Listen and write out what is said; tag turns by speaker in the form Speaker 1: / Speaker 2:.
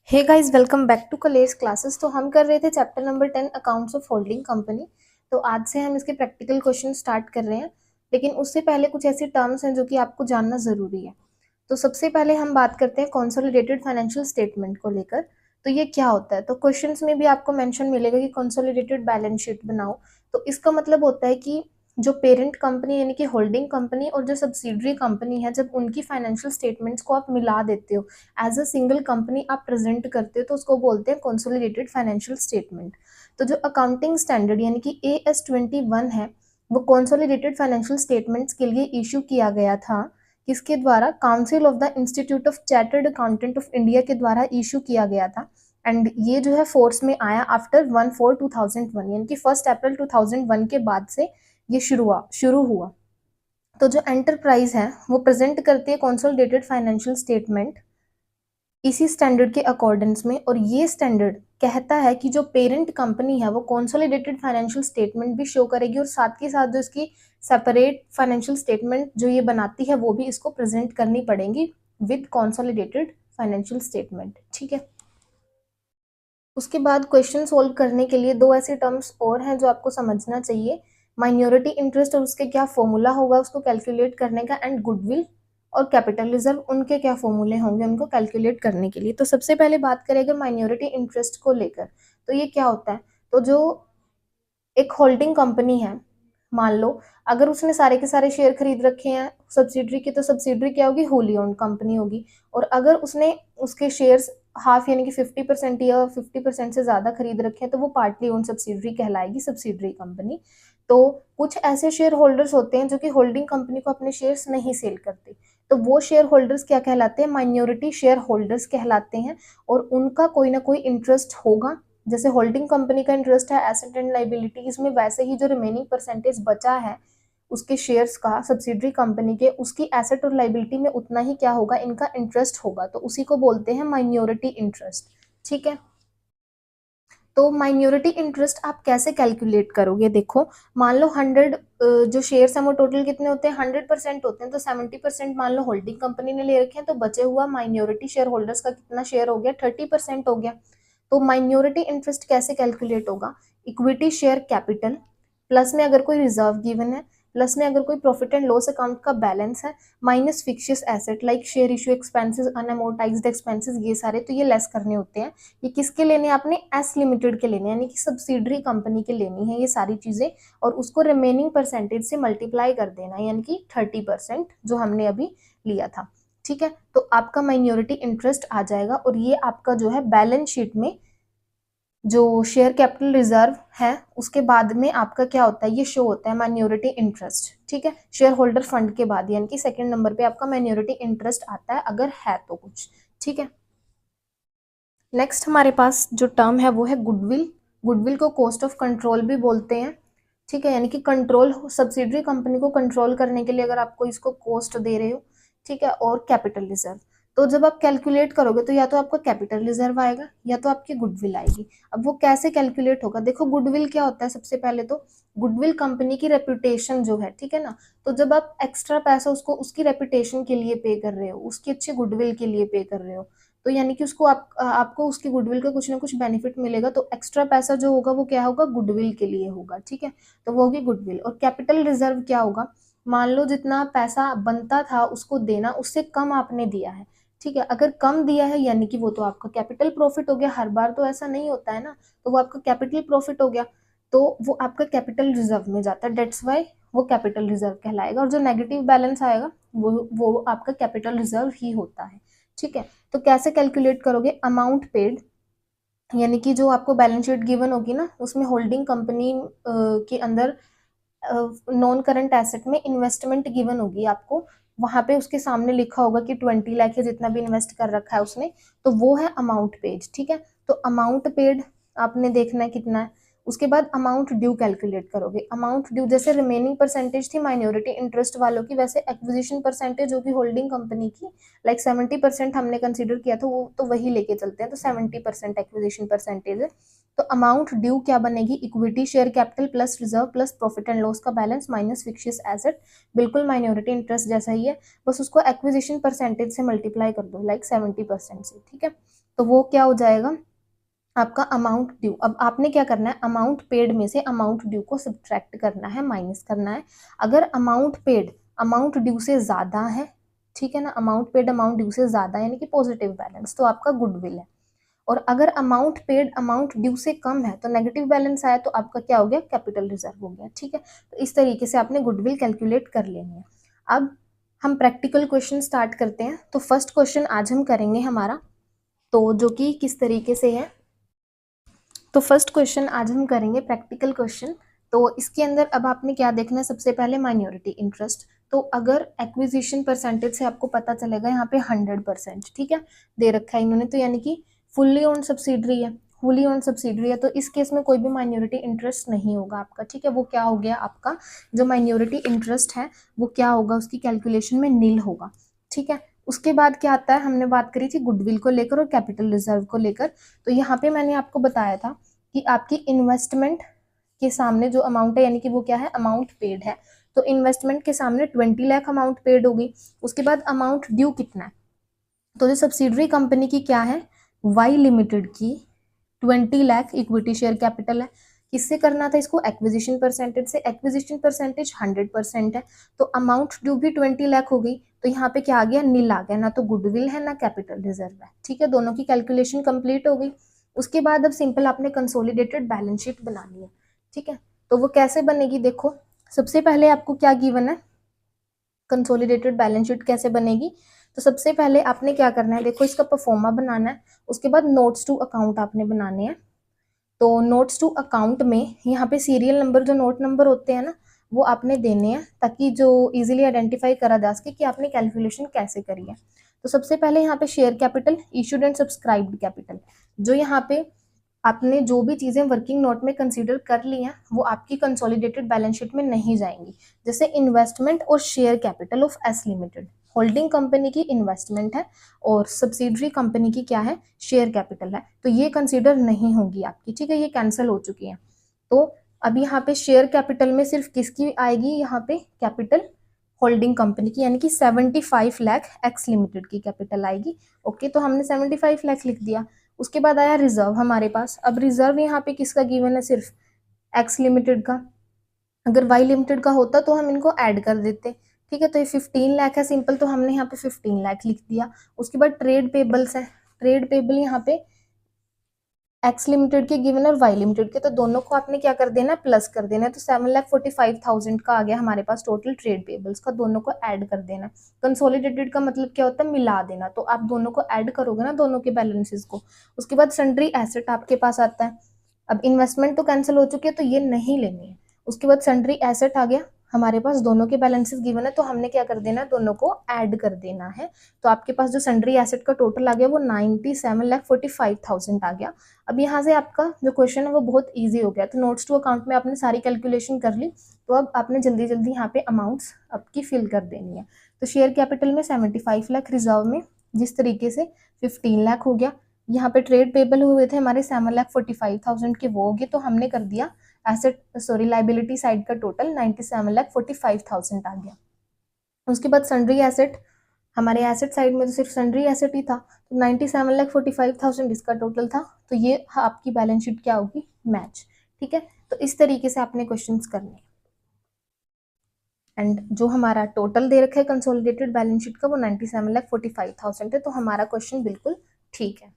Speaker 1: Hey guys, welcome back to कलेस classes. तो हम कर रहे थे chapter number 10 accounts of holding company. तो आज से हम इसके प्रैक्टिकल क्वेश्चन स्टार्ट कर रहे हैं, लेकिन उससे पहले कुछ ऐसी टर्म्स हैं जो कि आपको जानना ज़रूरी है। तो सबसे पहले हम बात करते हैं कंसोलिडेटेड फाइनेंशियल स्टेटमेंट को लेकर। तो ये क्या होता है? तो क्वेश्चंस में भी आपको मेंशन मिलेगा कि कंसोलिडेटेड बैलेंस शीट बनाओ। तो इसका मतलब होता है कि जो पेरेंट कंपनी यानी कि होल्डिंग कंपनी और जो सब्सिडरी कंपनी है, जब उनकी फाइनेंशियल स्टेटमेंट्स को आप मिला देते हो, एज अ सिंगल कंपनी आप प्रेजेंट करते हो, तो उसको बोलते हैं कंसोलिडेटेड फाइनेंशियल स्टेटमेंट। तो जो अकाउंटिंग स्टैंडर्ड यानी कि AS21 है, वो कंसोलिडेटेड फाइनेंशियल स्टेटमेंट्स के लिए इशू किया गया था। किसके द्वारा? Council of the institute of chartered accountant of India के द्वारा इशू किया गया था। एंड ये जो है फोर्स में आया आफ्टर 1/4/2001, यानी कि 1 अप्रैल 2001 के बाद से ये शुरू हुआ। तो जो एंटरप्राइज है वो प्रेजेंट करती है कंसोलिडेटेड फाइनेंशियल स्टेटमेंट इसी स्टैंडर्ड के अकॉर्डेंस में, और ये स्टैंडर्ड कहता है कि जो पेरेंट कंपनी है वो कंसोलिडेटेड फाइनेंशियल स्टेटमेंट भी शो करेगी, और साथ के साथ जो इसकी सेपरेट फाइनेंशियल स्टेटमेंट जो ये बनाती है वो भी इसको प्रेजेंट करनी पड़ेगी विद कंसोलिडेटेड फाइनेंशियल स्टेटमेंट। ठीक है। उसके बाद क्वेश्चन सोल्व करने के लिए दो ऐसे टर्म्स और हैं जो आपको समझना चाहिए। माइनॉरिटी इंटरेस्ट और उसके क्या फॉर्मूला होगा उसको कैलकुलेट करने का, एंड गुडविल और कैपिटल रिजर्व उनके क्या फॉर्मूले होंगे उनको कैलकुलेट करने के लिए। तो सबसे पहले बात करें अगर माइनॉरिटी इंटरेस्ट को लेकर, तो ये क्या होता है? तो जो एक होल्डिंग कंपनी है, मान लो अगर उसने सारे के सारे शेयर खरीद रखे हैं सब्सिडरी के, तो सब्सिडरी क्या होगी? होली ओन्ड कंपनी होगी। और अगर उसने उसके शेयर्स हाफ यानी कि 50% या 50% से ज्यादा खरीद रखे हैं, तो वो पार्टली ओन सब्सिडरी कहलाएगी, सब्सिडरी कंपनी। तो कुछ ऐसे शेयर होल्डर्स होते हैं जो कि होल्डिंग कंपनी को अपने शेयर्स नहीं सेल करते, तो वो शेयर होल्डर्स क्या कहलाते हैं? माइनॉरिटी शेयर होल्डर्स कहलाते हैं। और उनका कोई ना कोई इंटरेस्ट होगा, जैसे होल्डिंग कंपनी का इंटरेस्ट है एसेट एंड लाइबिलिटीज में, वैसे ही जो रिमेनिंग परसेंटेज बचा है उसके शेयर्स का सब्सिडरी कंपनी के, उसकी एसेट और लाइबिलिटी में उतना ही क्या होगा? इनका इंटरेस्ट होगा। तो उसी को बोलते हैं माइनॉरिटी इंटरेस्ट। ठीक है। तो माइनॉरिटी इंटरेस्ट आप कैसे कैलकुलेट करोगे? देखो, मान लो 100 जो शेयर्स हैं वो टोटल कितने होते हैं? 100% होते हैं। तो 70% मान लो होल्डिंग कंपनी ने ले रखे हैं, तो बचे हुआ माइनॉरिटी शेयर होल्डर्स का कितना शेयर हो गया? 30% हो गया। तो माइनॉरिटी इंटरेस्ट कैसे कैलकुलेट होगा? इक्विटी शेयर कैपिटल प्लस में अगर कोई रिजर्व गिवन है, प्लस में अगर कोई प्रॉफिट एंड लॉस अकाउंट का बैलेंस है, minus fictitious asset like share issue expenses, unamortised expenses, ये सारे तो ये लेस करने होते हैं। ये किसके लेने? आपने एस लिमिटेड के लेने, यानी कि सब्सिडरी कंपनी के लेनी है ये सारी चीजें, और उसको रिमेनिंग परसेंटेज से मल्टीप्लाई कर देना, यानी कि 30% जो हमने अभी लिया था। ठीक है। तो आपका माइनॉरिटी इंटरेस्ट आ जाएगा, और ये आपका जो है बैलेंस शीट में जो शेयर कैपिटल रिजर्व है उसके बाद में आपका क्या होता है? ये शो होता है माइनॉरिटी इंटरेस्ट। ठीक है। शेयर होल्डर फंड के बाद, यानी कि सेकंड नंबर पे आपका माइनॉरिटी इंटरेस्ट आता है अगर है तो कुछ। ठीक है। नेक्स्ट हमारे पास जो टर्म है वो है गुडविल। गुडविल को कॉस्ट ऑफ कंट्रोल भी बोलते हैं। ठीक है। यानी कि कंट्रोल, सब्सिडरी कंपनी को कंट्रोल करने के लिए अगर आपको इसको कॉस्ट दे रहे हो। ठीक है। और कैपिटल रिजर्व, तो जब आप कैलकुलेट करोगे तो या तो आपका कैपिटल रिजर्व आएगा या तो आपकी गुडविल आएगी। अब वो कैसे कैलकुलेट होगा? देखो, गुडविल क्या होता है? सबसे पहले तो गुडविल कंपनी की रेपुटेशन जो है, ठीक है ना। तो जब आप एक्स्ट्रा पैसा उसको उसकी रेपुटेशन के लिए पे कर रहे हो, उसकी अच्छी गुडविल के लिए पे कर रहे हो, तो यानी कि उसको आपको उसकी गुडविल का कुछ ना कुछ बेनिफिट मिलेगा। तो एक्स्ट्रा पैसा जो होगा वो क्या होगा? गुडविल के लिए होगा। ठीक है। तो वो होगी गुडविल। और कैपिटल रिजर्व क्या होगा? मान लो जितना पैसा बनता था उसको देना, उससे कम आपने दिया है। ठीक है। अगर कम दिया है यानी कि वो तो आपका कैपिटल प्रॉफिट हो गया। हर बार तो ऐसा नहीं होता है ना, तो वो आपका कैपिटल प्रॉफिट हो गया, तो वो आपका कैपिटल रिजर्व में जाता है। डेट्स वाई वो कैपिटल रिजर्व कहलाएगा। और जो नेगेटिव बैलेंस आएगा वो आपका कैपिटल रिजर्व ही होता है। ठीक है। तो कैसे कैलकुलेट करोगे? अमाउंट पेड, यानी कि जो आपको बैलेंस शीट गिवन होगी ना, उसमें होल्डिंग कंपनी के अंदर नॉन करंट एसेट में इन्वेस्टमेंट गिवन होगी आपको, वहां पे उसके सामने लिखा होगा कि 20 लाख है जितना भी इन्वेस्ट कर रखा है उसने, तो वो है अमाउंट पेड। ठीक है। तो अमाउंट पेड आपने देखना है कितना है। उसके बाद अमाउंट ड्यू कैलकुलेट करोगे। अमाउंट ड्यू जैसे रिमेनिंग परसेंटेज थी माइनॉरिटी इंटरेस्ट वालों की, वैसे एक्विजिशन परसेंटेज होगी होल्डिंग कंपनी की। लाइक 70% हमने कंसिडर किया था, वो तो वही लेके चलते हैं, तो 70% एक्विजिशन परसेंटेज है। तो अमाउंट ड्यू क्या बनेगी? Equity share capital plus reserve plus profit and loss का बैलेंस माइनस फिक्शियस एसेट, बिल्कुल माइनॉरिटी इंटरेस्ट जैसा ही है, बस उसको एक्विजिशन परसेंटेज से मल्टीप्लाई कर दो, लाइक 70% से। ठीक है। तो वो क्या हो जाएगा आपका अमाउंट ड्यू। अब आपने क्या करना है, अमाउंट पेड में से अमाउंट ड्यू को सब्ट्रैक्ट करना है, माइनस करना है। अगर अमाउंट पेड अमाउंट ड्यू से ज़्यादा है, ठीक है ना, अमाउंट पेड अमाउंट ड्यू से ज़्यादा यानी कि पॉजिटिव बैलेंस, तो आपका गुडविल है। और अगर अमाउंट पेड अमाउंट ड्यू से कम है तो नेगेटिव बैलेंस आया तो आपका क्या हो गया, कैपिटल रिजर्व हो गया। ठीक है, तो इस तरीके से आपने गुडविल कैलकुलेट कर लेनी है। अब हम प्रैक्टिकल क्वेश्चन स्टार्ट करते हैं। तो फर्स्ट क्वेश्चन आज हम करेंगे हमारा, तो जो कि किस तरीके से है, तो फर्स्ट क्वेश्चन आज हम करेंगे प्रैक्टिकल क्वेश्चन। तो इसके अंदर अब आपने क्या देखना है, सबसे पहले माइनॉरिटी इंटरेस्ट। तो अगर एक्विजिशन परसेंटेज से आपको पता चलेगा यहाँ पे 100%, ठीक है, दे रखा है इन्होंने, तो यानी कि फुल्ली ओन्ड सब्सिडरी है, फुली ओन्ड सब्सिडरी है, तो इस केस में कोई भी माइनॉरिटी इंटरेस्ट नहीं होगा आपका। ठीक है, वो क्या हो गया आपका जो माइनॉरिटी इंटरेस्ट है वो क्या होगा, उसकी कैलकुलेशन में नील होगा। ठीक है, उसके बाद क्या आता है, हमने बात करी थी गुडविल को लेकर और कैपिटल रिजर्व को लेकर। तो यहाँ पे मैंने आपको बताया था कि आपकी इन्वेस्टमेंट के सामने जो अमाउंट है, यानी कि वो क्या है, अमाउंट पेड है, तो इन्वेस्टमेंट के सामने 20 लाख अमाउंट पेड होगी। उसके बाद अमाउंट ड्यू कितना है, तो जो सब्सिडरी कंपनी की क्या है, वाई लिमिटेड की 20 लाख इक्विटी शेयर कैपिटल है। किससे करना था इसको, एक्विजिशन परसेंटेज से। एक्विजिशन परसेंटेज 100% है, तो अमाउंट ड्यू भी 20 लाख हो गई। तो यहाँ पे क्या आ गया, नील आ गया, ना तो गुडविल है ना कैपिटल रिजर्व है। ठीक है, दोनों की कैलकुलेशन कंप्लीट हो गई। उसके बाद अब सिंपल आपने कंसोलिडेटेड बैलेंस शीट बनानी है। ठीक है, तो वो कैसे बनेगी, देखो सबसे पहले आपको क्या गिवन है, कंसोलिडेटेड बैलेंस शीट कैसे बनेगी। तो सबसे पहले आपने क्या करना है, देखो इसका परफॉर्मा बनाना है। उसके बाद नोट्स टू अकाउंट आपने बनाने हैं। तो नोट्स टू अकाउंट में यहाँ पे सीरियल नंबर, जो नोट नंबर होते हैं ना, वो आपने देने हैं, ताकि जो इजीली आइडेंटिफाई करा जा सके कि आपने कैलकुलेशन कैसे करी है। तो सबसे पहले यहाँ पे share capital, issued and subscribed capital, जो यहाँ पे आपने जो भी चीज़ें वर्किंग नोट में कंसीडर कर ली हैं वो आपकी कंसोलिडेटेड बैलेंस शीट में नहीं जाएंगी। जैसे इन्वेस्टमेंट और share capital of S limited, holding company की इन्वेस्टमेंट है और सब्सिडरी कंपनी की क्या है, शेयर कैपिटल है, तो ये कंसीडर नहीं होगी आपकी। ठीक है, ये कैंसिल हो चुकी है। तो अब यहाँ पे शेयर कैपिटल में सिर्फ किसकी आएगी, यहाँ पे कैपिटल होल्डिंग कंपनी की, यानी कि 75 लाख एक्स लिमिटेड की कैपिटल आएगी। ओके, तो हमने 75 लाख लिख दिया। उसके बाद आया रिजर्व हमारे पास। अब रिजर्व यहाँ पे किसका गिवन है, सिर्फ एक्स लिमिटेड का। अगर वाई लिमिटेड का होता तो हम इनको ऐड कर देते। ठीक है, तो ये 15 लाख है सिंपल, तो हमने यहाँ पे 15 लाख लिख दिया। उसके बाद ट्रेड पेबल्स है, ट्रेड पेबल यहाँ पे एक्स लिमिटेड के गिवन और वाई लिमिटेड के, तो दोनों को आपने क्या कर देना है, प्लस कर देना है। तो 7,45,000 का आ गया हमारे पास टोटल ट्रेड पेबल्स का, दोनों को ऐड कर देना। कंसोलिडेटेड का मतलब क्या होता है, मिला देना। तो आप दोनों को ऐड करोगे ना, दोनों के बैलेंसेस को। उसके बाद सन्ड्री एसेट आपके पास आता है। अब इन्वेस्टमेंट तो कैंसिल हो चुकी है, तो ये नहीं लेनी है। उसके बाद सन्ड्री एसेट आ गया हमारे पास, दोनों के बैलेंसेस गिवन है, तो हमने क्या कर देना है, दोनों को ऐड कर देना है। तो आपके पास जो सन्ड्री एसेट का टोटल आ गया वो 97,45,000 आ गया। अब यहाँ से आपका जो क्वेश्चन है वो बहुत इजी हो गया। तो नोट्स टू अकाउंट में आपने सारी कैलकुलेशन कर ली, तो अब आपने जल्दी जल्दी यहाँ पे अमाउंट्स आपकी फिल कर देनी है। तो शेयर कैपिटल में 75 लाख, रिजर्व में जिस तरीके से 15 लाख हो गया, यहाँ पे ट्रेड पेबल हुए थे हमारे 7,45,000 के, वो हो गए, तो हमने कर दिया एसेट लाइबिलिटी साइड का टोटल 97,45,000 आ गया। उसके बाद सन्ड्री एसेट, हमारे एसेट साइड में तो सिर्फ सन्ड्री एसेट ही था, तो 97,45,000 इसका टोटल था। तो ये आपकी बैलेंस शीट क्या होगी, मैच। ठीक है, तो इस तरीके से आपने क्वेश्चंस करने। एंड जो हमारा टोटल दे रखा है कंसोलिडेटेड बैलेंस शीट का वो 97,45,000 है, तो हमारा क्वेश्चन बिल्कुल ठीक है।